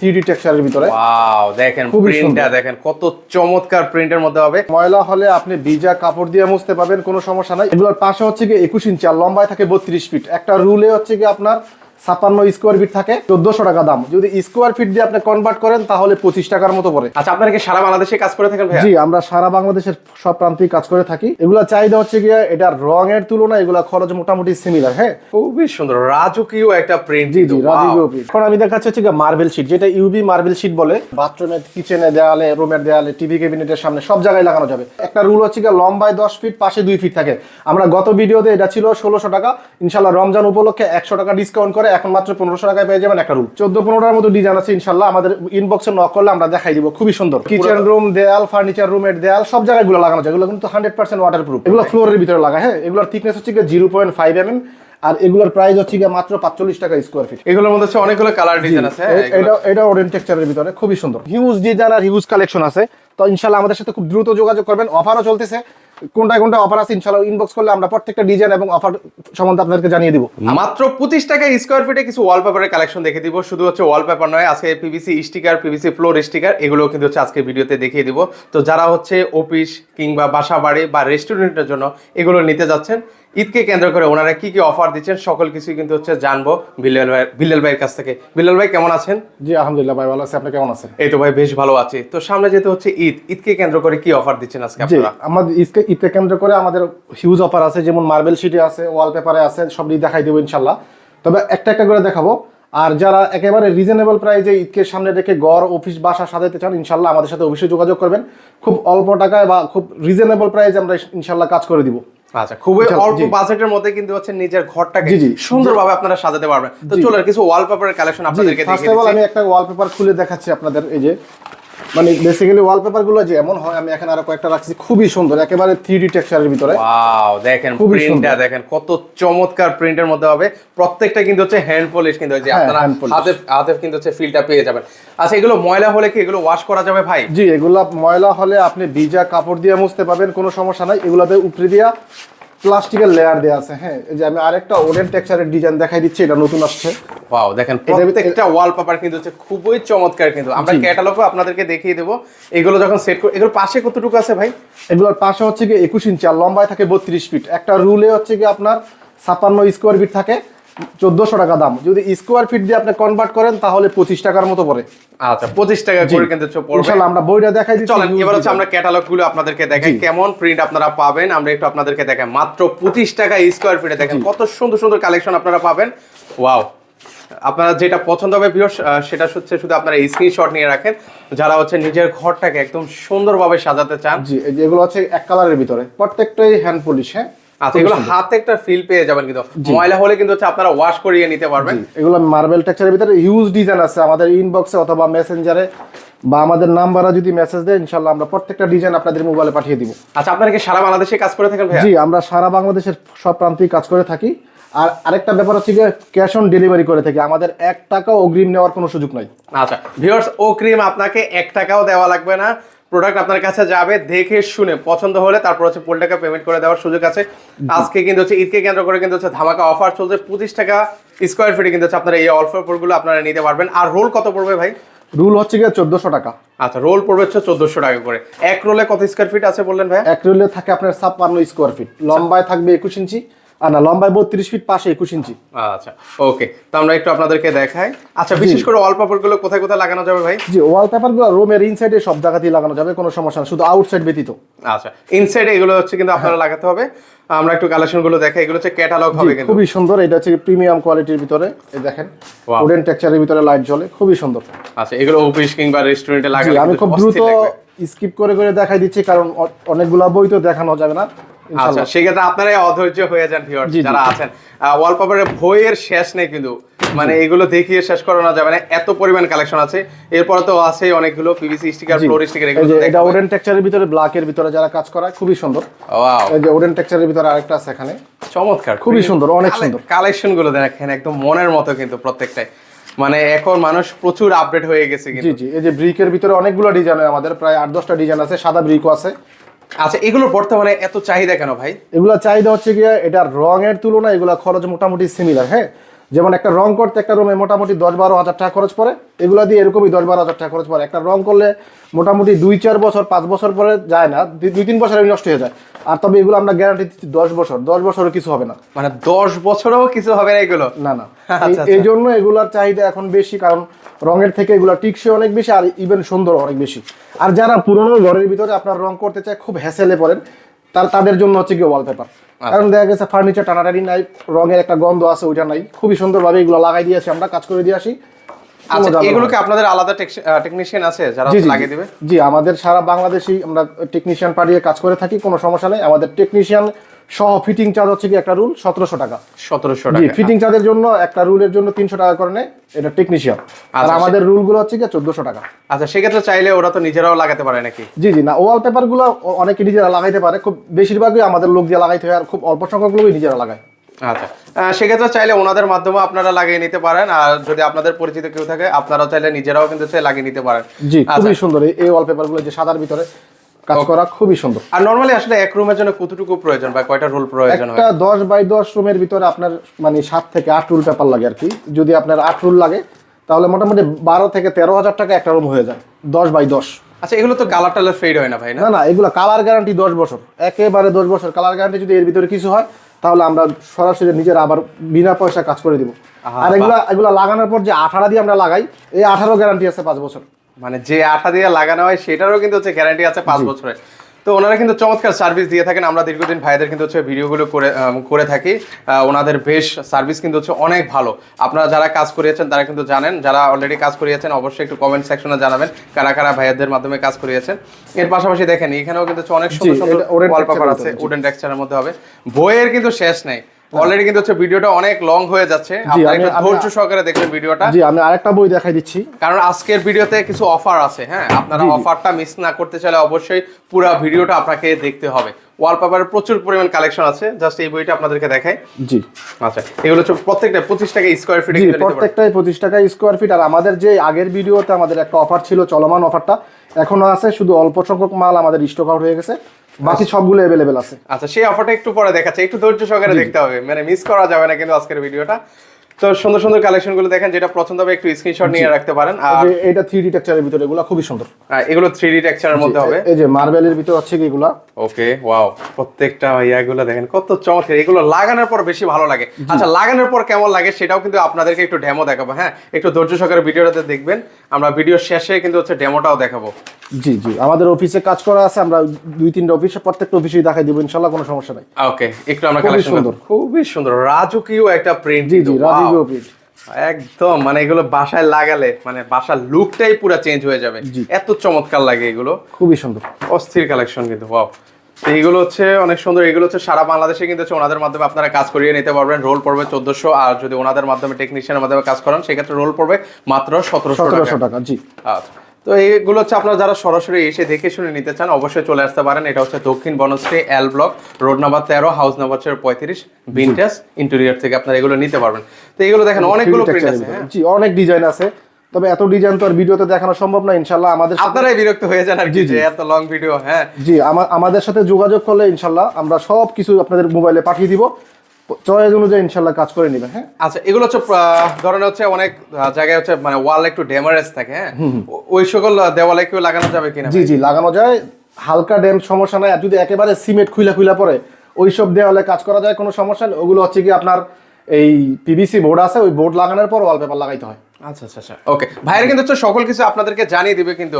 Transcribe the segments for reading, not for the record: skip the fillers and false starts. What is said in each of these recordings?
3D টেক্সচারের ভিতরে। Wow, দেখেন প্রিন্টটা দেখেন কত চমৎকার প্রিন্টের মধ্যে হবে। ময়লা হলে আপনি ভিজা কাপড় দিয়ে মুছতে পারবেন, কোনো সমস্যা নাই। এগুলোর পাশে হচ্ছে কি 21 ইঞ্চি আর লম্বায় থাকে 32 ফিট। একটা রুলে হচ্ছে কি আপনার 56 স্কোয়ার ফিট থাকে, 1400 টাকা দাম। যদি স্কোয়ার ফিট দিয়ে আপনি কনভার্ট করেন তাহলে 25 টাকার মতো পড়ে। আচ্ছা, আপনারা কি সারা বাংলাদেশে কাজ করে থাকেন ভাইয়া? জি, আমরা সারা বাংলাদেশের সব প্রান্তেই কাজ করে থাকি। এগুলা চাহিদা হচ্ছে গিয়ে এটার রঙের তুলনায় এগুলা খরচ মোটামুটি সিমিলার। হ্যাঁ, খুবই সুন্দর রাজকীয় একটা প্রিন্ট। জি জি, রাজকীয় প্রিন্ট। এখন আমি দেখাচ্ছি হচ্ছে গিয়ে মার্বেল শীট, যেটা ইউবি মার্বেল শীট বলে। বাথরুমে, কিচেনে, দেয়ালে, রুমের দেয়ালে, টিভি ক্যাবিনেটের সামনে সব জায়গায় লাগানো যাবে। একটা রুল হচ্ছে গিয়ে লম্বায় 10 ফিট, পাশে 2 ফিট থাকে। আমরা গত ভিডিওতে এটা ছিল 1600 টাকা, ইনশাল্লাহ রমজান উপলক্ষে 100 টাকা ডিসকাউন্ট করে এখন মাত্র 1500 টাকায় পেয়ে যাবেন একটা রুল। 14-15টার মতো ডিজাইন আছে, ইনশাল্লাহ আমাদের ইনবক্সে নক করলে আমরা দেখাই দিব। খুবই সুন্দর কিচেন রুম দেয়াল, ফার্নিচার রুমের দেয়াল সব জায়গায় এগুলো লাগানো যায়। এগুলো কিন্তু 100% ওয়াটারপ্রুফ। এগুলো ফ্লোরের ভিতরে লাগায়। হ্যাঁ, এগুলোর থিকনেস হচ্ছে 0.5 mm আর এগুলোর প্রাইস হচ্ছে মাত্র 45 টাকা স্কোয়ার ফিট। এগুলোর মধ্যে অনেকগুলো কালার ডিজাইন আছে। এটা ওরেন্ট টেক্সচারের ভিতরে খুবই সুন্দর, হিউজ ডিজাইন আর হিউজ কালেকশন আছে। তো ইনশাআল্লাহ আমাদের সাথে খুব দ্রুত যোগাযোগ করবেন। অফারও চলতেছে, কোনটায় কোনটা অফার আছে ইনশাআল্লাহ ইনবক্স করলে আমরা প্রত্যেকটা ডিজাইন এবং অফার সম্বন্ধে আপনাদেরকে জানিয়ে দিব। মাত্র 25 টাকা স্কোয়ার ফিটে কিছু ওয়ালপেপারের কালেকশন দেখে দিব। শুধু হচ্ছে ওয়ালপেপার নয়, আজকে PVC sticker, PVC floor sticker এগুলো কিন্তু হচ্ছে আজকে ভিডিওতে দেখিয়ে দিব। তো যারা হচ্ছে অফিস কিংবা বাসা বাড়ি বা রেস্টুরেন্টের জন্য এগুলো নিতে যাচ্ছেন, ঈদকে কেন্দ্র করে ওনারা কি কি অফার দিচ্ছেন সকল কিছু কিন্তু হচ্ছে জানবো বিল্লাল ভাইয়ের কাছ থেকে। বিল্লাল ভাই কেমন আছেন? জি আলহামদুলিল্লাহ ভাই, ভালো আছি। আপনি কেমন আছেন? এই তো ভাই বেশ ভালো আছি। তো সামনে যেতে হচ্ছে ঈদকে কেন্দ্র করে কি অফার দিচ্ছেন আজকে আপনারা? আমাদের ঈদকে কেন্দ্র করে আমাদের হিউজ অফার আছে, যেমন মার্বেল শিটে আছে, ওয়ালপেপারে আছে, সব দেখাই দেবো ইনশাল্লাহ। তবে একটা একটা করে দেখাবো। আর যারা একেবারে রিজনেবল প্রাইসে ঈদকে সামনে রেখে ঘর অফিস বাসা সাজাতে চান, ইনশাল্লাহ আমাদের সাথে অবশ্যই যোগাযোগ করবেন। খুব অল্প টাকায় বা খুব রিজনেবল প্রাইসে আমরা ইনশাল্লাহ কাজ করে দিব। আচ্ছা, খুবই অল্প বাজেটের মধ্যে কিন্তু হচ্ছে নিজের ঘরটাকে সুন্দরভাবে আপনারা সাজাতে পারবেন। তো চলুন কিছু ওয়ালপেপারের কালেকশন আপনাদেরকে দেখিয়ে দিচ্ছি। আমি একটা ওয়ালপেপার খুলে দেখাচ্ছি আপনাদের। এই যে মানে বেসিক্যালি ওয়ালপেপার গুলো যেমন হয়, আমি এখানে আরো কয়েকটা রাখছি, খুবই সুন্দর, একেবারে 3D টেক্সচারের ভিতরে। ওয়াও, দেখেন প্রিন্টটা দেখেন কত চমৎকার প্রিন্টের মধ্যে হবে। প্রত্যেকটা কিন্তু হচ্ছে হ্যান্ড পলিশ, কিন্তু যে আপনারা হাতে কিন্তু হচ্ছে ফিলটা পেয়ে যাবেন। আচ্ছা, এগুলো ময়লা হলে কি এগুলো ওয়াশ করা যাবে ভাই? জি, এগুলো ময়লা হলে আপনি ভিজা কাপড় দিয়ে মুছতে পারবেন, কোনো সমস্যা নাই। এগুলোতে উপরে দিয়া প্লাস্টিকের লেয়ার দেয়া আছে। হ্যাঁ, এই যে আমি আরেকটা ওরেন্ট টেক্সচারের ডিজাইন দেখাই দিচ্ছি, এটা নতুন আসছে। ওয়াও, দেখেন প্রত্যেকটা ওয়ালপেপার কিন্তু হচ্ছে খুবই চমৎকার। কিন্তু আমরা ক্যাটালগও আপনাদেরকে দেখিয়ে দেব। এগুলো যখন সেট করে, এগুলোর পাশে কতটুকু আছে ভাই? এগুলোর পাশে হচ্ছে 21 ইঞ্চি আর লম্বায় থাকে 32 ফিট। একটা রুলে হচ্ছে আপনার 56 স্কোয়ার ফিট থাকে, 1400 টাকা দাম। যদি স্কোয়ার ফিট দিয়ে আপনি কনভার্ট করেন তাহলে 25 টাকার মতো পড়ে। আচ্ছা, 25 টাকা করে কিন্তু পড়বে। ইনশাআল্লাহ আমরা বইটা দেখাই দিচ্ছি। চলেন এবার হচ্ছে আমরা ক্যাটালগ গুলো আপনাদেরকে দেখাই, কেমন প্রিন্ট আপনারা পাবেন আমরা একটু আপনাদেরকে দেখাই। মাত্র 25 টাকা স্কোয়ার ফিটে দেখেন কত সুন্দর সুন্দর কালেকশন আপনারা পাবেন। ওয়াও, আপনারা যেটা পছন্দ হবে ভিউয়ার্স সেটা হচ্ছে শুধু আপনারা স্ক্রিনশট নিয়ে রাখেন। যারা হচ্ছে নিজের ঘরটাকে একদম সুন্দরভাবে সাজাতে চান, জি, এগুলো হচ্ছে এক কালারের ভিতরে, প্রত্যেকটাই হ্যান্ড পলিশ। হ্যাঁ, আচ্ছা, এগুলো হাতে একটা ফিল পেয়ে যাবেন, কিন্তু ময়লা হলে কিন্তু হচ্ছে আপনারা ওয়াশ করিয়ে নিতে পারবেন। এগুলো মার্বেল টেক্সচারের ভিতরে হিউজ ডিজাইন আছে। আমাদের ইনবক্সে অথবা মেসেঞ্জারে বা আমাদের নাম্বারে যদি মেসেজ দেয়, ইনশাআল্লাহ আমরা প্রত্যেকটা ডিজাইন আপনাদের মোবাইলে পাঠিয়ে দিব। আচ্ছা, আপনারা কি সারা বাংলাদেশে কাজ করে থাকেন ভাইয়া? জি, আমরা সারা বাংলাদেশের সব প্রান্তেই কাজ করে থাকি। আর আরেকটা ব্যাপার হচ্ছে ক্যাশ অন ডেলিভারি করে থাকি, আমাদের 1 টাকাও অগ্রিম নেওয়ার কোনো সুযোগ নাই। আচ্ছা ভিউয়ার্স, অগ্রিম আপনাকে 1 টাকাও দেওয়া লাগবে না। প্রোডাক্ট আপনার কাছে যাবে, দেখে শুনে পছন্দ হলে তারপর হচ্ছে ফুল টাকা পেমেন্ট করে দেওয়ার সুযোগ আছে। আজকে কিন্তু হচ্ছে ঈদকে কেন্দ্র করে কিন্তু হচ্ছে ধামাকা অফার চলছে। 25 টাকা স্কোয়ার ফিটে কিন্তু হচ্ছে আপনারা এই ওয়ালপেপারগুলো আপনারা নিতে পারবেন। আর রোল কত পড়বে ভাই? রুল হচ্ছে 1400 টাকা। আচ্ছা, রোল পড়বে হচ্ছে 1400 টাকা করে। এক রোলে কত স্কোয়ার ফিট আছে বললেন ভাই? এক রোলে থাকে আপনার 56 স্কোয়ার ফিট, লম্বায় থাকবে 21 ইঞ্চি, আর না লম্বায় 32 ফিট, পাশে 21 ইঞ্চি। আচ্ছা ওকে, তো আমরা একটু আপনাদেরকে দেখাই। আচ্ছা, বিশেষ করে ওয়ালপেপারগুলো কোথায় কোথায় লাগানো যাবে ভাই? জি, ওয়ালপেপারগুলো রুমের ইনসাইডে সব জায়গাতেই লাগানো যাবে, কোনো সমস্যা না, শুধু আউটসাইড ব্যতীত। আচ্ছা, ইনসাইডে এগুলো হচ্ছে কিন্তু আপনারা লাগাতে হবে। আমরা একটু কালেকশনগুলো দেখাই। এগুলো হচ্ছে ক্যাটালগ হবে কিন্তু খুবই সুন্দর। এটা হচ্ছে প্রিমিয়াম কোয়ালিটির ভিতরে, এই দেখেন উডেন টেক্সচারের ভিতরে লাইট জ্বলে, খুবই সুন্দর। আচ্ছা, এগুলো অফিস কিংবা রেস্টুরেন্টে লাগালে আমি খুব দ্রুত স্কিপ করে করে দেখাই দিচ্ছি, কারণ অনেকগুলা বই তো দেখানো যাবে না। আচ্ছা, সেক্ষেত্রে আপনারাই অধৈর্য হয়ে যান ভিউয়ার্স যারা আছেন। ওয়ালপেপারের বইয়ের শেষ নেই কিন্তু, মানে এগুলো দেখিয়ে শেষ করানো যাবে না, এত পরিমাণ কালেকশন আছে। এরপরে তো আছে অনেকগুলো পিভিসি স্টিকার, ফ্লোর স্টিকার, এগুলো এটা উডেন টেক্সচারের ভিতরে ব্ল্যাকের ভিতরে যারা কাজ করায়, খুবই সুন্দর। ওয়াও, এই যে উডেন টেক্সচারের ভিতরে আরেকটা আছে এখানে, চমৎকার, খুবই সুন্দর, অনেক সুন্দর কালেকশন গুলো দেখেন একদম মনের মতো কিন্তু প্রত্যেকটাই। মানে এখন মানুষ প্রচুর আপডেট হয়ে গেছে কিন্তু। জি জি, এই যে ব্রিকের ভিতরে অনেকগুলো ডিজাইন, আমাদের প্রায় 8-10টা ডিজাইন আছে, সাদা ব্রিকও আছে। আচ্ছা, এগুলো বর্তমানে এত চাহিদা কেন ভাই? এগুলা চাহিদা হচ্ছে গিয়ে এটার রঙের তুলনায় এগুলা খরচ মোটামুটি সিমিলার। হ্যাঁ, যেমন একটা রং করতে একটা রুমে মোটামুটি 10-12 হাজার টাকা খরচ পড়ে, এগুলো দিয়ে এরকমই 10-12 হাজার টাকা খরচ পড়ে। একটা রং করলে মোটামুটি 2-4 বছর 5 বছর পরে যায় না, 2-3 বছরে নষ্ট হয়ে যায়। আর তবে এগুলো আমরা গ্যারান্টি দিচ্ছি 10 বছরও কিছু হবে না। মানে 10 বছরেও কিছু হবে না এগুলো? না না, এই জন্য এগুলার চাহিদা এখন বেশি, কারণ রঙের থেকে এগুলো টিকসই অনেক বেশি আর ইভেন সুন্দর অনেক বেশি। আর যারা পুরোনো ঘরের ভিতরে আপনার রং করতে চায়, খুব হ্যাসেলে পড়েন, তাদের জন্য হচ্ছে কি ওয়ালপেপার। কারণ দেখা গেছে ফার্নিচার টানাটানি নাই, রঙের একটা গন্ধ আছে, ওইটা নাই। খুবই সুন্দরভাবে এগুলো লাগাই দিয়েছি আমরা, কাজ করে দিয়ে আসি। আচ্ছা, এগুলো কি আপনাদের আলাদা টেকনিশিয়ান আছে যারা লাগিয়ে দিবে? জি, আমাদের সারা বাংলাদেশি আমরা টেকনিশিয়ান পাঠিয়ে কাজ করে থাকি, কোনো সমস্যা নেই। আমাদের টেকনিশিয়ান সহ ফিটিং চার্জ হচ্ছে কি একটা রুল 1700 টাকা। 1700 জি, টাকা। ফিটিং চার্জের জন্য একটা রুলের জন্য 300 টাকা করে নেয় এটা টেকনিশিয়ান। আর আমাদের রুলগুলো হচ্ছে কি 1400 টাকা। আচ্ছা, সেক্ষেত্রে চাইলে ওরা তো নিজেরাও লাগাতে পারে নাকি? জি জি, না, ওয়ালপেপার গুলো অনেকে নিজেরা লাগাইতে পারে, খুব বেশিরভাগই আমাদের লোক দিয়ে লাগাইতে হয়, আর খুব অল্প সংখ্যক লোকই নিজেরা লাগায়। আচ্ছা, সেক্ষেত্রে চাইলে ওনাদের মাধ্যমে আপনারা লাগিয়ে নিতে পারেন, আর যদি আপনাদের পরিচিত কেউ থাকে আপনারা চাইলে নিজেরাও কিন্তু লাগিয়ে নিতে পারেন। জি, খুবই সুন্দর এই ওয়ালপেপার গুলো, যে সাদার ভিতরে কাজ করা, খুবই সুন্দর। আর নরমালি আসলে এক রুমের জন্য কতটুকু প্রয়োজন বা কয়টা রোল প্রয়োজন হয়? একটা 10x10 রুমের ভিতরে আপনার মানে 7 থেকে 8 রুল পেপার লাগে আর কি। যদি আপনার 8 রুল লাগে তাহলে মোটামুটি 12 থেকে 13 হাজার টাকা একটা রুম হয়ে যায় 10x10। আচ্ছা, এগুলো তো কালার টালার ফেড হয় না ভাই? না না, এগুলো কালার গ্যারান্টি 10 বছর, একেবারে 10 বছর কালার গ্যারান্টি। যদি এর ভিতরে কিছু হয় তাহলে আমরা সরাসরি নিজেরা আবার বিনা পয়সা কাজ করে দিব। আর এগুলা লাগানোর পর যে আঠাটা দিয়ে আমরা লাগাই, এই 18 গ্যারান্টি আছে 5 বছর। মানে যে আঠা দিয়ে লাগানো হয় সেটারও কিন্তু গ্যারান্টি আছে 5 বছরের। তো ওনারা কিন্তু চমৎকার সার্ভিস দিয়ে থাকেন। আমরা দীর্ঘদিন ভাইদের কিন্তু ভিডিওগুলো করে থাকি। ওনাদের বেশ সার্ভিস কিন্তু অনেক ভালো। আপনারা যারা কাজ করিয়েছেন তারা কিন্তু জানেন, যারা অলরেডি কাজ করিয়েছেন অবশ্যই একটু কমেন্ট সেকশনে জানাবেন কারা কারা ভাইয়াদের মাধ্যমে কাজ করিয়েছেন। এর পাশাপাশি দেখেন এখানেও কিন্তু অনেক সুন্দর সুন্দর ওয়ালপেপার আছে, উডেন টেক্সচারের মধ্যে হবে। বইয়ের কিন্তু শেষ নেই। অলরেডি কিন্তু ভিডিওটা অনেক লং হয়ে যাচ্ছে, আপনারা একটু ধৈর্য সহকারে দেখবেন ভিডিওটা। জি, আমি আরেকটা বই দেখাই দিচ্ছি, কারণ আজকের ভিডিওতে কিছু অফার আছে। হ্যাঁ, আপনারা অফারটা মিস না করতে চাইলে অবশ্যই পুরো ভিডিওটা আপনাকে দেখতে হবে। ওয়ালপেপারের প্রচুর পরিমাণ কালেকশন আছে, জাস্ট এই বইটা আপনাদেরকে দেখাই। জি, আচ্ছা, এগুলো প্রত্যেকটা 25 টাকা স্কয়ার ফিট। প্রত্যেকটাই 25 টাকা স্কয়ার ফিট। আর আমাদের যে আগের ভিডিওতে আমাদের একটা অফার ছিল, চলমান অফারটা এখনো আছে, শুধু অল্প সংখ্যক মাল আমাদের স্টক আউট হয়ে গেছে, বাকি সবগুলো अवेलेबल আছে। আচ্ছা, সেই অফারটা একটু পরে দেখাচ্ছি, একটু ধৈর্য সহকারে দেখতে হবে, মানে মিস করা যাবে না কিন্তু আজকের ভিডিওটা। তো সুন্দর সুন্দর কালেকশন গুলো দেখেন, যেটা পছন্দ হবে একটু স্ক্রিনশট নিয়ে রাখতে পারেন। আর এটা 3D টেক্সচারের ভিতরে, এগুলো খুবই সুন্দর। এগুলো 3D টেক্সচারের মধ্যে হবে। এই যে মার্বেলের ভিতরে আছে কি এগুলা। ওকে, ওয়াও, প্রত্যেকটা এগুলো দেখেন কত চমৎকার। এগুলো লাগানোর পর বেশি ভালো লাগে। আচ্ছা, লাগানোর পর কেমন লাগে সেটাও কিন্তু আপনাদেরকে একটু ডেমো দেখাবো। হ্যাঁ, একটু ধৈর্য সহকারে ভিডিওটাতে দেখবেন, আমরা ভিডিও শেষে কিন্তু ডেমোটাও দেখাবো। জি জি, আমাদের অফিসে কাজ করা আছে, আমরা 2-3টা অফিসে, প্রত্যেকটা অফিসেই দেখাই দিব ইনশাআল্লাহ, কোনো সমস্যা নাই। ওকে, একটু আমরা কালেকশন সুন্দর, খুবই সুন্দর রাজকীয় একটা প্রিন্ট। জি জি, রাজকীয় প্রিন্ট একদম, মানে এগুলো বাসায় লাগালে মানে বাসার লুকটাই পুরো চেঞ্জ হয়ে যাবে, এত চমৎকার লাগে এগুলো, খুবই সুন্দর অস্থির কালেকশন কিন্তু। ওয়াও, এইগুলো অনেক সুন্দর। এগুলো সারা বাংলাদেশে কিন্তু ওনাদের মাধ্যমে আপনারা কাজ করিয়ে নিতে পারবেন। রোল পড়বে 1400, আর যদি ওনাদের মাধ্যমে টেকনিশিয়ানের মাধ্যমে কাজ করেন সেক্ষেত্রে রোল পড়বে মাত্র 1700 টাকা। জি, আচ্ছা, তো এইগুলো আপনারা যারা সরাসরি এসে দেখে শুনে নিতে চান অবশ্যই চলে আসতে পারেন। এটা দক্ষিণ Banasree L block, road number 13, house number 35, vintage interior থেকে আপনারা এগুলো নিতে পারবেন। তো এগুলো দেখেন অনেকগুলো প্রিন্ট আছে। জি, অনেক ডিজাইন আছে, তবে এত ডিজাইন তো আর ভিডিওতে দেখানো সম্ভব না। ইনশাআল্লাহ আপনারাই বিরক্ত হয়ে যান আর কি, যে এত লং ভিডিও। হ্যাঁ জি, আমাদের সাথে যোগাযোগ করলে ইনশাআল্লাহ আমরা সব কিছু আপনাদের মোবাইলে পাঠিয়ে দিব, চয়েস অনুযায়ী ইনশাআল্লাহ কাজ করে নেবেন। হ্যাঁ, আচ্ছা, এগুলো ধরেন অনেক জায়গায় মানে ওয়াল একটু ড্যামেজ থাকে। হ্যাঁ, ওই সকল দেওয়ালে কেউ লাগানো যাবে কিনা? জি জি, লাগানো যায়, হালকা ড্যাম সমস্যা নাই। আর যদি একেবারে সিমেন্ট খুইলা পরে ওইসব দেওয়ালে কাজ করা যায়, কোনো সমস্যা নেই। ওগুলো কি আপনার এই পিভিসি বোর্ড আছে, ওই বোর্ড লাগানোর পর ওয়ালপেপার লাগাইতে হয়। আচ্ছা আচ্ছা আচ্ছা, ওকে। ভাইরা কিন্তু সকল কিছু আপনাদেরকে জানিয়ে দিবে কিন্তু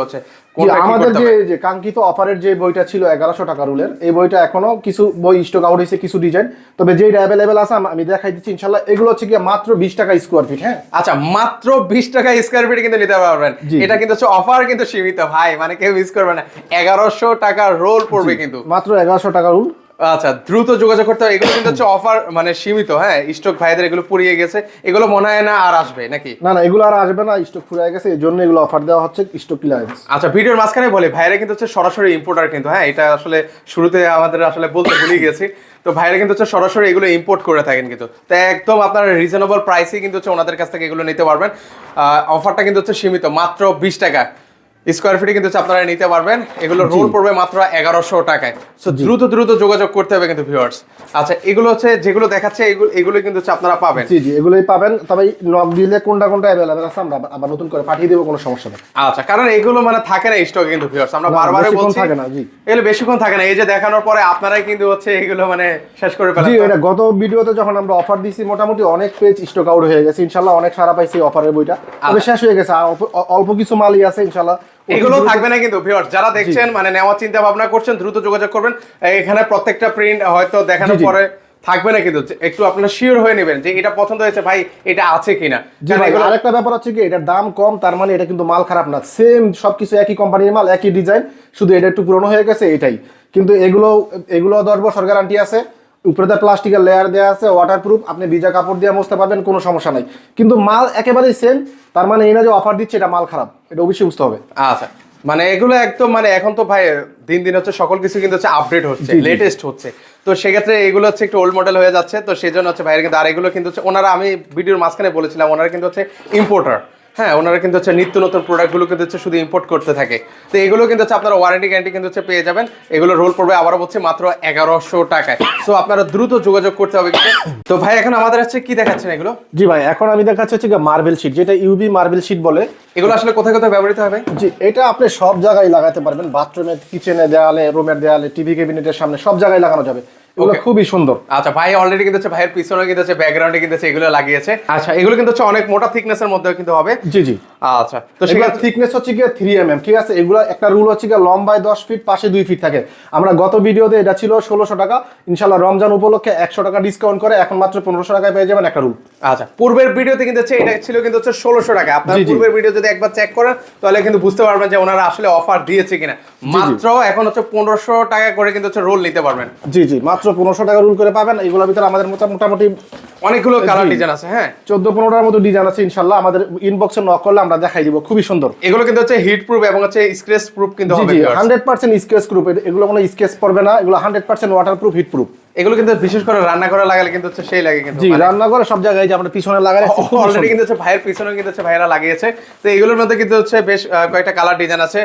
আমাদের যে কাঙ্ক্ষিত অফারের যে বইটা ছিল 1100 টাকা রুলের, এই বইটা এখনো কিছু বই স্টক আউট হয়েছে, কিছু ডিজাইন, তবে যেটা অ্যাভেলেবেল আছে আমি দেখাই দিচ্ছি ইনশাআল্লাহ। এগুলো কি মাত্র 20 টাকা স্কয়ার ফিট। হ্যাঁ, আচ্ছা, মাত্র 20 টাকা স্কয়ার ফিট কিন্তু নিতে পারবেন। এটা কিন্তু অফার কিন্তু সীমিত ভাই, মানে কেউ মিস করবে না। 1100 টাকা রোল পড়বে কিন্তু, মাত্র 1100 টাকা রুল। আচ্ছা, দ্রুত যোগাযোগ করতে হবে। এগুলো কিন্তু অফার মানে সীমিত। হ্যাঁ, স্টক ভাইদের এগুলো পুড়িয়ে গেছে, এগুলো মনে হয় না আর আসবে নাকি? না না, এগুলো আর আসবে না, স্টক ফুরিয়ে গেছে, এই জন্য এগুলো অফার দেওয়া হচ্ছে, স্টক ক্লিয়ারেন্স। আচ্ছা, ভিডিওর মাঝখানে বলে ভাইরা কিন্তু সরাসরি ইম্পোর্টার কিন্তু। হ্যাঁ, এটা আসলে শুরুতে আমাদের বলতে ভুলে গেছি। তো ভাইরা কিন্তু সরাসরি এগুলো ইম্পোর্ট করে থাকেন কিন্তু। তো একদম আপনারা রিজনেবল প্রাইসে কিন্তু ওনাদের কাছ থেকে এগুলো নিতে পারবেন। অফারটা কিন্তু সীমিত, মাত্র 20 টাকা। স্কোয়ার ফিটে কিন্তু হচ্ছে আপনারা নিতে পারবেন। এগুলো রোল পড়বে মাত্র 1100 টাকায়। সো দ্রুত দ্রুত যোগাযোগ করতে হবে কিন্তু ভিউয়ার্স। আচ্ছা, এগুলো হচ্ছে যেগুলো দেখাচ্ছে এগুলো কিন্তু হচ্ছে আপনারা পাবেন। জি জি, এগুলোই পাবেন। তবে নক দিলে কোনটা কোনটা অ্যাভেলেবেল আছে আমরা আবার নতুন করে পাঠিয়ে দেবো, কোনো সমস্যা নেই। আচ্ছা, কারণ এগুলো মানে থাকে না স্টকে কিন্তু ভিউয়ার্স, আমরা বারবারই বলছি থাকে না। জি, এগুলো বেশিক্ষণ থাকে না। এই যে দেখানোর পরে আপনারাই কিন্তু হচ্ছে এগুলো মানে শেষ করে ফেলেন। জি, এটা গত ভিডিওতে যখন আমরা অফার দিছি মোটামুটি অনেক পেজ স্টক আউট হয়ে গেছে। ইনশাআল্লাহ অনেক সারা পাইছি অফারের বইটা, তবে শেষ হয়ে গেছে। আর অল্প কিছু মালই আছে ইনশাআল্লাহ। এগুলো থাকবে না কিন্তু ভিউয়ার্স, যারা দেখছেন মানে নেওয়ার চিন্তা ভাবনা করছেন দ্রুত যোগাযোগ করবেন। এখানে প্রত্যেকটা প্রিন্ট হয়তো দেখানোর পরে থাকবে না, কিন্তু একটু আপনারা শিওর হয়ে নেবেন যে এটা পছন্দ হয়েছে ভাই, এটা আছে কিনা। আরেকটা ব্যাপার হচ্ছে কি, এটার দাম কম তার মানে এটা কিন্তু মাল খারাপ না। সেম সবকিছু একই কোম্পানির মাল, একই ডিজাইন, শুধু এটা একটু পুরনো হয়ে গেছে এটাই। কিন্তু এগুলো 10 বছর গ্যারান্টি আছে। উপরে প্লাস্টিকের লেয়ার দেওয়া আছে, ওয়াটারপ্রুফ, আপনি ভিজা কাপড় দিয়ে মুছতে পারবেন, কোনো সমস্যা নাই। কিন্তু মাল একেবারেই সেম, তার মানে এই না যে অফার দিচ্ছে এটা মাল খারাপ, এটা অবশ্যই বুঝতে হবে। আচ্ছা, মানে এগুলো একদম মানে এখন তো ভাই দিন দিন হচ্ছে সকল কিছু কিন্তু হচ্ছে আপডেট হচ্ছে, লেটেস্ট হচ্ছে। তো সেক্ষেত্রে এগুলো হচ্ছে একটু ওল্ড মডেল হয়ে যাচ্ছে। তো সেই জন্য হচ্ছে ভাইয়ের কিন্তু, আর এগুলো কিন্তু হচ্ছে ওনারা, আমি ভিডিওর মাঝখানে বলেছিলাম, ওনারা কিন্তু হচ্ছে ইম্পোর্টার। হ্যাঁ, ওনারা কিন্তু হচ্ছে নিত্য নতুন প্রোডাক্টগুলো কিন্তু হচ্ছে শুধু ইম্পোর্ট করতে থাকে। তো এগুলো কিন্তু হচ্ছে আপনারা ওয়ারেন্টি গ্যারান্টি কিন্তু হচ্ছে পেয়ে যাবেন। এগুলো রোল পড়বে আবারও বলছে মাত্র 1100 টাকায়। সো আপনারা দ্রুত যোগাযোগ করতে হবে কিন্তু। তো ভাই এখন আমাদের হচ্ছে কি দেখাচ্ছেন এগুলো? জি ভাই, এখন আমি দেখাচ্ছি হচ্ছে মার্বেল শিট, যেটা ইউবি মার্বেল শিট বলে। এগুলো আসলে কোথায় কোথায় ব্যবহৃত হবে? জি, এটা আপনি সব জায়গায় লাগাতে পারবেন, বাথরুমে, কিচেনে, দেয়ালে, রুমের দেয়ালে, টিভি ক্যাবিনেটের সামনে, সব জায়গায় লাগানো যাবে। এগুলো খুবই সুন্দর। আচ্ছা, ভাই অলরেডি কিন্তু হচ্ছে ভাইয়ের পিছনে কিন্তু হচ্ছে ব্যাকগ্রাউন্ডে কিন্তু হচ্ছে এগুলো লাগিয়েছে। আচ্ছা, এগুলো কিন্তু হচ্ছে অনেক মোটা থিকনেসের মধ্যে কিন্তু হবে। জি জি। আচ্ছা, তো সেটা থিকনেস হচ্ছে গিয়ে 3 mm, ঠিক আছে। এগুলো একটা রুল হচ্ছে গিয়ে লম্বায় 10 ফিট, পাশে 2 ফিট থাকে। আমরা গত ভিডিওতে এটা ছিল 1600 টাকা, ইনশাআল্লাহ রমজান উপলক্ষে 100 টাকা ডিসকাউন্ট করে এখন মাত্র 1500 টাকায় পেয়ে যাবেন একটা রুল। আচ্ছা, পূর্বের ভিডিওতে কিন্তু হচ্ছে এটা ছিল কিন্তু হচ্ছে 1600 টাকা। আপনারা পূর্বের ভিডিও যদি একবার চেক করেন তাহলে কিন্তু বুঝতে পারবেন যে ওনারা আসলে অফার দিয়েছে কিনা। মাত্র এখন হচ্ছে 1500 টাকা করে কিন্তু হচ্ছে রোল নিতে পারবেন। জি জি, মাত্র 1500 টাকা রোল করে পাবেন। এগুলোর ভিতরে আমাদের মোটামুটি অনেকগুলো কালার ডিজাইন আছে। হ্যাঁ, 14-15টার মতো ডিজাইন আছে। ইনশাআল্লাহ আমাদের ইনবক্সে নক করলে আমরা দেখাই দিব, খুবই সুন্দর। এগুলো কিন্তু হচ্ছে হিট প্রুফ এবং হচ্ছে স্ক্র্যাচ প্রুফ কিন্তু হবে। 100% স্ক্র্যাচ প্রুফ, এগুলো কোনো স্ক্র্যাচ পড়বে না। এগুলো 100% ওয়াটারপ্রুফ, হিট প্রুফ। এগুলো কিন্তু বিশেষ করে রান্না করে লাগালে কিন্তু হচ্ছে সেই লাগে কিন্তু। জি, রান্না করে সব জায়গায় যে আমরা পিছনে লাগাই অলরেডি কিন্তু হচ্ছে ভাইয়ের পিছনে কিন্তু হচ্ছে ভাইয়েরা লাগিয়েছে। তো এগুলোর মধ্যে কিন্তু হচ্ছে বেশ কয়েকটা কালার ডিজাইন আছে।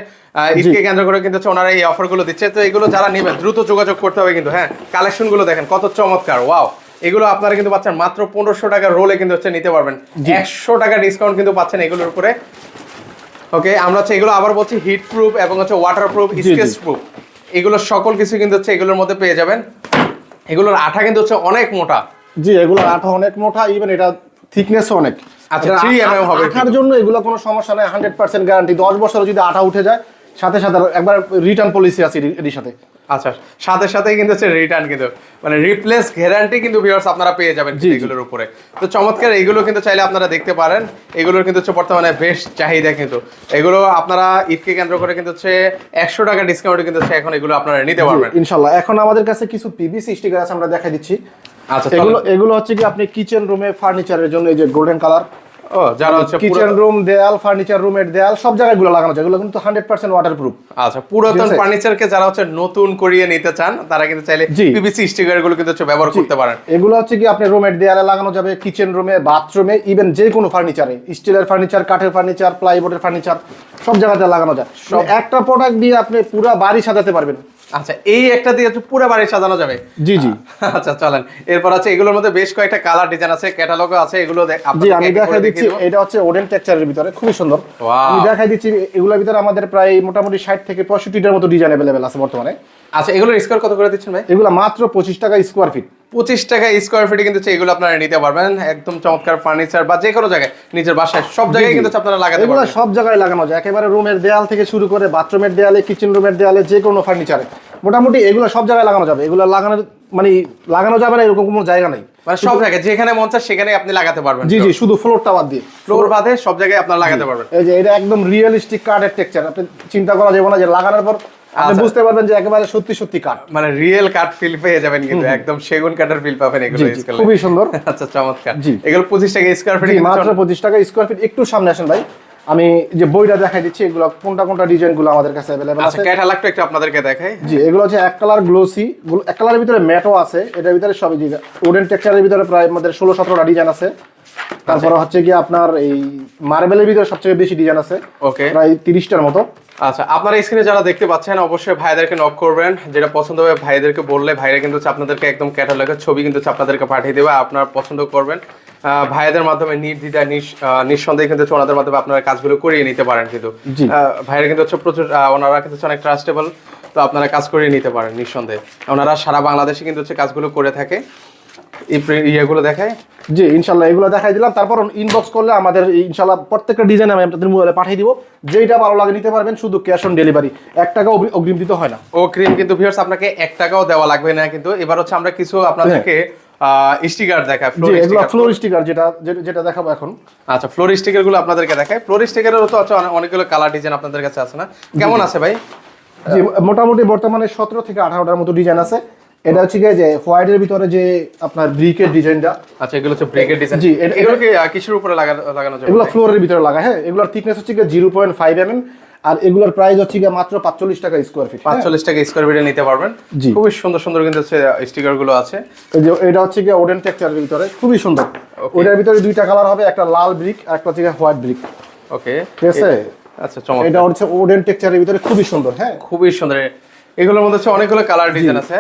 ঈদকে কেন্দ্র করে কিন্তু হচ্ছে ওনারা এই অফারগুলো দিচ্ছে। তো এগুলো যারা নেবেন দ্রুত যোগাযোগ করতে হবে কিন্তু। হ্যাঁ, কালেকশনগুলো দেখেন কত চমৎকার, ওয়াও। এগুলো আপনারা কিন্তু পাচ্ছেন মাত্র 1500 টাকার রোলে কিন্তু হচ্ছে নিতে পারবেন। 100 টাকা ডিসকাউন্ট কিন্তু পাচ্ছেন এগুলোর উপরে। ওকে, আমরা হচ্ছে এগুলো আবার বলছি হিট প্রুফ এবং হচ্ছে ওয়াটার প্রুফ, স্ক্র্যাচ প্রুফ, এগুলো সকল কিছু কিন্তু হচ্ছে এগুলোর মধ্যে পেয়ে যাবেন। এগুলোর আঠা কিন্তু হচ্ছে অনেক মোটা। জি, এগুলোর আঠা অনেক মোটা, ইভেন এটা থিকনেসও অনেক। আচ্ছা, 3 mm হবে। আঠার জন্য এগুলো কোনো সমস্যা নাই, 100% গ্যারান্টি। 10 বছর যদি আঠা উঠে যায় সাথে সাথে একবার রিটার্ন পলিসি আছে এর সাথে। আচ্ছা, সাথে সাথে কিন্তু হচ্ছে রিটার্ন কিন্তু মানে রিপ্লেস গ্যারান্টি কিন্তু ভিউয়ার্স আপনারা পেয়ে যাবেন এগুলোর উপরে। তো চমৎকার, এগুলো কিন্তু চাইলে আপনারা দেখতে পারেন। এগুলোর কিন্তু হচ্ছে বর্তমানে বেশ চাহিদা কিন্তু। এগুলো আপনারা ঈদকে কেন্দ্র করে কিন্তু হচ্ছে 100 টাকা ডিসকাউন্টে কিন্তু হচ্ছে এখন এগুলো আপনারা নিতে পারবেন ইনশাআল্লাহ। এখন আমাদের কাছে কিছু পিভিসি স্টিকার আছে, আমরা দেখাই দিচ্ছি। আচ্ছা, এগুলো হচ্ছে কি আপনি কিচেন রুমে ফার্নিচারের জন্য, এই যে গোল্ডেন কালার, ও যারা হচ্ছে কিচেন রুম দেয়াল, ফার্নিচার রুমের দেয়াল, সব জায়গায় এগুলো লাগানো যায়। এগুলো কিন্তু 100% ওয়াটারপ্রুফ। আচ্ছা, পুরাতন ফার্নিচারকে যারা হচ্ছে নতুন করিয়ে নিতে চান তারা কিন্তু চাইলে পিভিসি স্টিকার গুলো কিন্তু হচ্ছে ব্যবহার করতে পারেন। এগুলো হচ্ছে কি আপনি রুমের দেয়ালে লাগানো যাবে, কিচেন রুমে, বাথরুমে, ইভেন যে কোনো ফার্নিচারে, স্টিলের ফার্নিচার, কাঠের ফার্নিচার, প্লাইবোর্ডের ফার্নিচার, সব জায়গাতে লাগানো যায়। একটা প্রোডাক্ট দিয়ে আপনি পুরো বাড়ি সাজাতে পারবেন। আচ্ছা, এই একটা দিয়ে পুরো বাড়ি সাজানো যাবে। জি জি। আচ্ছা, চলেন এরপর আছে এগুলোর মধ্যে বেশ কয়েকটা কালার ডিজাইন আছে, ক্যাটালগও আছে। এগুলো জি, আমি দেখাই দিচ্ছি। এটা হচ্ছে ওডেন টেক্সচারের ভিতরে, খুবই সুন্দর। আমি দেখাই দিচ্ছি। এগুলোর ভিতরে আমাদের প্রায় মোটামুটি 60 থেকে 65টার মতো ডিজাইন अवेलेबल আছে বর্তমানে। আচ্ছা, এগুলোর স্কয়ার কত করে দিচ্ছেন ভাই? এগুলো মাত্র 25 টাকা স্কয়ার ফিট। 25 টাকা স্কয়ার ফিটে কিন্তু এগুলো আপনারা নিতে পারবেন। একদম চমৎকার ফার্নিচার বা যে কোনো জায়গায়, নিজের বাসায় সব জায়গায় কিন্তু আপনারা লাগাতে পারবেন। এগুলো সব জায়গায় লাগানো যায়, একেবারে রুমের দেয়াল থেকে শুরু করে বাথরুমের দেয়ালে, কিচেন রুমের দেয়ালে, যে কোনো ফার্নিচারে মোটামুটি এগুলো সব জায়গায় লাগানো যাবে। এগুলো লাগানো যাবে না এরকম কোনো জায়গা নেই। মানে সব জায়গায় যেখানে মন চায় সেখানে আপনি লাগাতে পারবেন। জি জি, শুধু ফ্লোরটা বাদ দিয়ে, ফ্লোর বাদে সব জায়গায় আপনারা লাগাতে পারবেন। এই যে এটা একদম রিয়েলিস্টিক কাঠের টেক্সচার, আপনি চিন্তা করা যাবে না যে লাগানোর পর আপনি বুঝতে পারবেন যে একেবারে সত্যি সত্যি কাঠ, মানে রিয়েল কাঠ ফিল পেয়ে যাবেন কিন্তু। একদম সেগুন কাঠের ফিল পাবেন এগুলো ইউজ করলে। খুবই সুন্দর। আচ্ছা, চমৎকার। এগুলো 25 টাকা স্কয়ার ফিট, মাত্র 25 টাকা স্কয়ার ফিট। একটু সামনে আসেন ভাই, আমি যে বইটা দেখাই দিচ্ছি। এগুলো কোনটা ডিজাইনগুলো আমাদের কাছে अवेलेबल আছে। আচ্ছা, ক্যাটালগটা একটু আপনাদেরকে দেখাই। জি, এগুলো হচ্ছে এক কালার গ্লোসি, এক কালারের ভিতরে ম্যাটও আছে। এটার ভিতরে সবই জি ওডেন টেক্সচারের ভিতরে প্রায় আমাদের 16-17টা ডিজাইন আছে। তারপর হচ্ছে কি আপনার এই মার্বেলের ভিতরে সবচেয়ে বেশি ডিজাইন আছে, ওকে, প্রায় 30টার মতো। আচ্ছা, আপনারা স্ক্রিনে যারা দেখতে পাচ্ছেন অবশ্যই ভাইদেরকে নক করবেন, যেটা পছন্দ হবে ভাইদেরকে বললে ভাইরা কিন্তু হচ্ছে আপনাদেরকে একদম ক্যাটালগের ছবি কিন্তু হচ্ছে আপনাদেরকে পাঠিয়ে দেবে, আপনারা পছন্দ করবেন। ভাইদের মাধ্যমে নির্দ্বিধায় নিঃসন্দেহে কিন্তু হচ্ছে ওনাদের মাধ্যমে আপনারা কাজগুলো করিয়ে নিতে পারেন। কিন্তু ভাইরা কিন্তু হচ্ছে প্রচুর, ওনারা কিন্তু হচ্ছে অনেক ট্রাস্টেবল, তো আপনারা কাজ করিয়ে নিতে পারেন নিঃসন্দেহে। ওনারা সারা বাংলাদেশে কিন্তু হচ্ছে কাজগুলো করে থাকে। ইয়েগুলো দেখায়, জি ইনশাল্লাহ এগুলো দেখাই দিলাম। তারপর ইনবক্স করলে আমাদের ইনশাল্লাহ প্রত্যেকটা ডিজাইন আমি আপনাদের মোবাইলে পাঠিয়ে দিব, যেটা ভালো লাগে নিতে পারবেন, শুধু ক্যাশ অন ডেলিভারি, 1 টাকা অগ্রিম দিতে হয় না। অগ্রিম কিন্তু ভিউয়ার্স আপনাকে 1 টাকাও দেওয়া লাগবে না। কিন্তু এবার হচ্ছে আমরা কিছু আপনাদেরকে স্টিকার দেখাই, ফ্লোর স্টিকার যেটা দেখাবো এখন। আচ্ছা, ফ্লোর স্টিকার গুলো আপনাদেরকে দেখাই। ফ্লোর স্টিকারেরও তো অনেকগুলো কালার ডিজাইন আপনাদের কাছে আছে না? কেমন আছে ভাই? জি মোটামুটি বর্তমানে 17 থেকে 18টার মতো ডিজাইন আছে। এটা হচ্ছে কি যে হোয়াইটের ভিতরে যে আপনার ব্রিকের ডিজাইনটা। আচ্ছা, এগুলো হচ্ছে ব্রিকের ডিজাইন। জি, এগুলো কি কিসের উপরে লাগানো যাবে? এগুলো ফ্লোরের ভিতরে লাগা। হ্যাঁ, এগুলোর থিকনেস হচ্ছে কি 0.5 mm, আর এগুলোর প্রাইস হচ্ছে কি মাত্র 45 টাকা স্কয়ার ফিট। 45 টাকা স্কয়ার ফিটে নিতে পারবেন। খুবই সুন্দর সুন্দর কিন্তু হচ্ছে স্টিকার গুলো আছে। এই যে এটা হচ্ছে কি ওডেন টেক্সচারের ভিতরে, খুবই সুন্দর। ওটার ভিতরে 2টা কালার হবে, একটা লাল ব্রিক আর একটা হচ্ছে হোয়াইট ব্রিক। ওকে, ঠিক আছে। আচ্ছা, চমৎকার। এটা হচ্ছে ওডেন টেক্সচারের ভিতরে, খুবই সুন্দর। হ্যাঁ, খুবই সুন্দর। এগুলোর মধ্যে হচ্ছে অনেকগুলো কালার ডিজাইন আছে।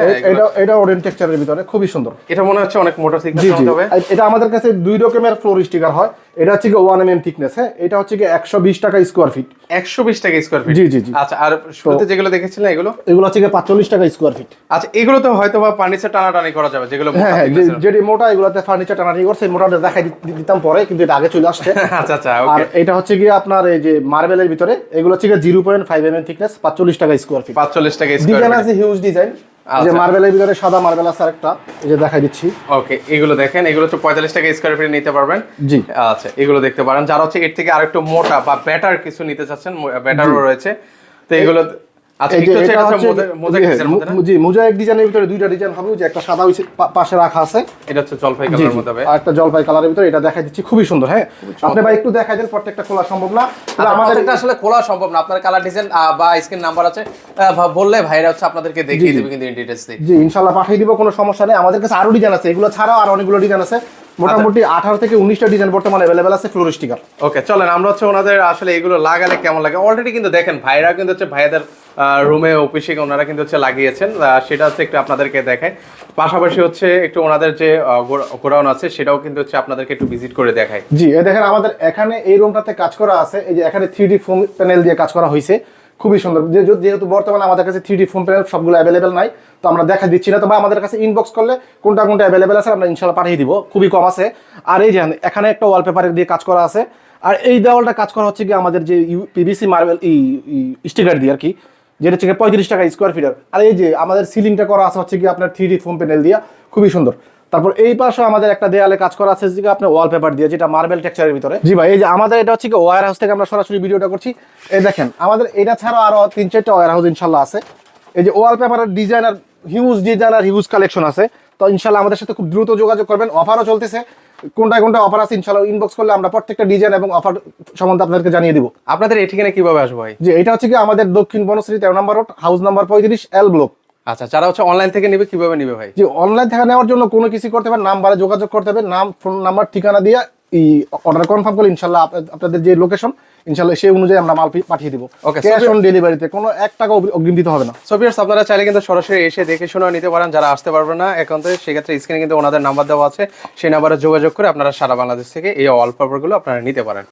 এটা ওডেন টেক্সচারের ভিতরে খুবই সুন্দর। এটা মনে হচ্ছে অনেক মোটা থিকনেস হবে। এটা আমাদের কাছে 2 রকমের ফ্লোর স্টিকার হয়। এটা হচ্ছে কি 1 mm থিকনেস। হ্যাঁ, এটা হচ্ছে কি 120 টাকা স্কয়ার ফিট। 120 টাকা স্কয়ার ফিট। জি জি জি। আচ্ছা, আর শুরুতে যেগুলো দেখেছিলেন এগুলো হচ্ছে কি 45 টাকা স্কয়ার ফিট। আচ্ছা, এগুলো তো হয়তো বা ফার্নিচার টানাটানি করা যাবে, যেগুলো হ্যাঁ, যেটি মোটা এগুলোতে ফার্নিচার টানাটানি করছে, মোটাটা দেখাই দিতাম পরে, কিন্তু এটা আগে চলে আসছে। আচ্ছা আচ্ছা, আর ওকে। এটা হচ্ছে কি আপনার এই যে মার্বেলের ভিতরে, এগুলো হচ্ছে কি 0.5 mm থিকনেস, 45 টাকা স্কয়ার ফিট। 45 টাকা স্কয়ার ডিজাইন ফিট আছে, হিউজ ডিজাইন। যে মার্বেলের ভিতরে সাদা মার্বেল আছে আরেকটা, এই যে দেখাই দিচ্ছি। ওকে, এগুলো দেখেন, এগুলো হচ্ছে 45 টাকা স্কয়ার ফিট নিতে পারবেন। জি, আচ্ছা, এগুলো দেখতে পারেন। যারা হচ্ছে এর থেকে আরেকটু মোটা বা বেটার কিছু নিতে চাচ্ছেন, বেটারও রয়েছে, তো এগুলো। আচ্ছা, একটু হচ্ছে এটা হচ্ছে মোজাইক ডিজাইনের মধ্যে না? জি, মোজাইক ডিজাইনের ভিতরে 2টা ডিজাইন হবে, যে একটা সাদা পাশে রাখা আছে, এটা হচ্ছে জলপাই কালারের মধ্যে হবে, আর একটা জলপাই কালারের ভিতরে। এটা দেখাই দিচ্ছি, খুবই সুন্দর। হ্যাঁ, আপনি ভাই একটু দেখাই দেন, প্রত্যেকটা খোলা সম্ভব না। আমাদের আসলে খোলা সম্ভব না। আপনার কালার ডিজাইন বা স্ক্রিন নাম্বার আছে, বললে ভাইরা হচ্ছে আপনাদেরকে দেখিয়ে দিবে কিন্তু ইন ডিটেইলস। জি ইনশাআল্লাহ পাঠিয়ে দিব, কোনো সমস্যা নেই। আমাদের কাছে আরো ডিজাইন আছে, এগুলো ছাড়াও আর অনেকগুলো ডিজাইন আছে। মোটামুটি 18 থেকে 19টা ডিজাইন বর্তমানে अवेलेबल আছে ফ্লোর স্টিকার। ওকে, চলেন আমরা হচ্ছে ওনাদের আসলে এগুলো লাগালে কেমন লাগে। অলরেডি কিন্তু দেখেন ভাইরা কিন্তু হচ্ছে ভাইয়াদের রুমে অফিসে ওনারা কিন্তু হচ্ছে লাগিয়েছেন, সেটা হচ্ছে একটু আপনাদেরকে দেখায়। পাশাপাশি হচ্ছে একটু ওনাদের যে গোডাউন আছে সেটাও কিন্তু হচ্ছে আপনাদেরকে একটু ভিজিট করে দেখায়। জি, এই দেখেন আমাদের এখানে এই রুমটাতে কাজ করা আছে। এই যে এখানে 3D ফোম প্যানেল দিয়ে কাজ করা হয়েছে, খুবই সুন্দর। যেহেতু বর্তমানে আমাদের কাছে 3D ফোম প্যানেল সবগুলো অ্যাভেলেবেল নাই, তো আমরা দেখা দিচ্ছি না। তবে আমাদের কাছে ইনবক্স করলে কোনটা কোনটা অ্যাভেলেবেল আছে আমরা ইনশাআল্লাহ পাঠিয়ে দিব, খুবই কম আছে। আর এই যে এখানে একটা ওয়ালপেপারের দিয়ে কাজ করা আছে, আর এই দেওয়ালটা কাজ করা হচ্ছে কি আমাদের যে পিভিসি মার্বেল স্টিকার দিয়ে আর কি, যেটা হচ্ছে 35 টাকা স্কোয়ার ফিটার। আর এই যে আমাদের সিলিংটা করা আছে হচ্ছে কি আপনার 3D ফোম প্যানেল দিয়ে, খুবই সুন্দর। তারপর এই পাশে আমাদের একটা দেয়ালে কাজ করা আছে যে আপনার ওয়ালপেপার দিয়ে, যেটা মার্বেল টেক্সচারের ভিতরে। জি ভাই, এই যে আমাদের এটা হচ্ছে কি ওয়্যার হাউস থেকে আমরা সরাসরি ভিডিওটা করছি। এই দেখেন আমাদের এটা ছাড়া আরো 3-4টা ওয়্যার হাউস ইনশাল্লাহ আছে। এই যে ওয়ালপেপারের ডিজাইনার হিউজ কালেকশন আছে। তো ইনশাল্লাহ আমাদের সাথে খুব দ্রুত যোগাযোগ করবেন। অফারও চলতেছে, কোনটা অফার আছে ইনশাল্লাহ ইনবক্স করলে আমরা প্রত্যেকটা ডিজাইন এবং অফার সম্বন্ধে আপনাদেরকে জানিয়ে দিব। আপনাদের এই ঠিকানা কিভাবে আসবো ভাই? যে এটা হচ্ছে কি আমাদের দক্ষিণ বনশ্রী 13 নম্বর road, house number 35 L block. আচ্ছা, যারা হচ্ছে অনলাইন থেকে নেবে কিভাবে নেবে ভাই? যে অনলাইন থেকে নেওয়ার জন্য কোনো কিছু করতে হবে, নাম্বারে যোগাযোগ করতে হবে, নাম ফোন নাম্বার ঠিকানা দিয়ে অর্ডার কনফার্ম করলে ইনশাল্লাহ আপনাদের যে লোকেশন ইনশাল্লাহ সেই অনুযায়ী আমরা মাল পাঠিয়ে দিব। ওকে, ক্যাশ অন ডেলিভারিতে কোনো 1 টাকা অগ্রিম দিতে হবে না। সো ভিউয়ার্স, আপনারা চাইলে কিন্তু সরাসরি এসে দেখে শুনে নিতে পারেন। যারা আসতে পারবে না একান্তে, সেক্ষেত্রে স্ক্রিনে কিন্তু ওনাদের নাম্বার দেওয়া আছে, সেই নাম্বারে যোগাযোগ করে আপনারা সারা বাংলাদেশ থেকে এই ওয়ালপেপারগুলো আপনারা নিতে পারেন।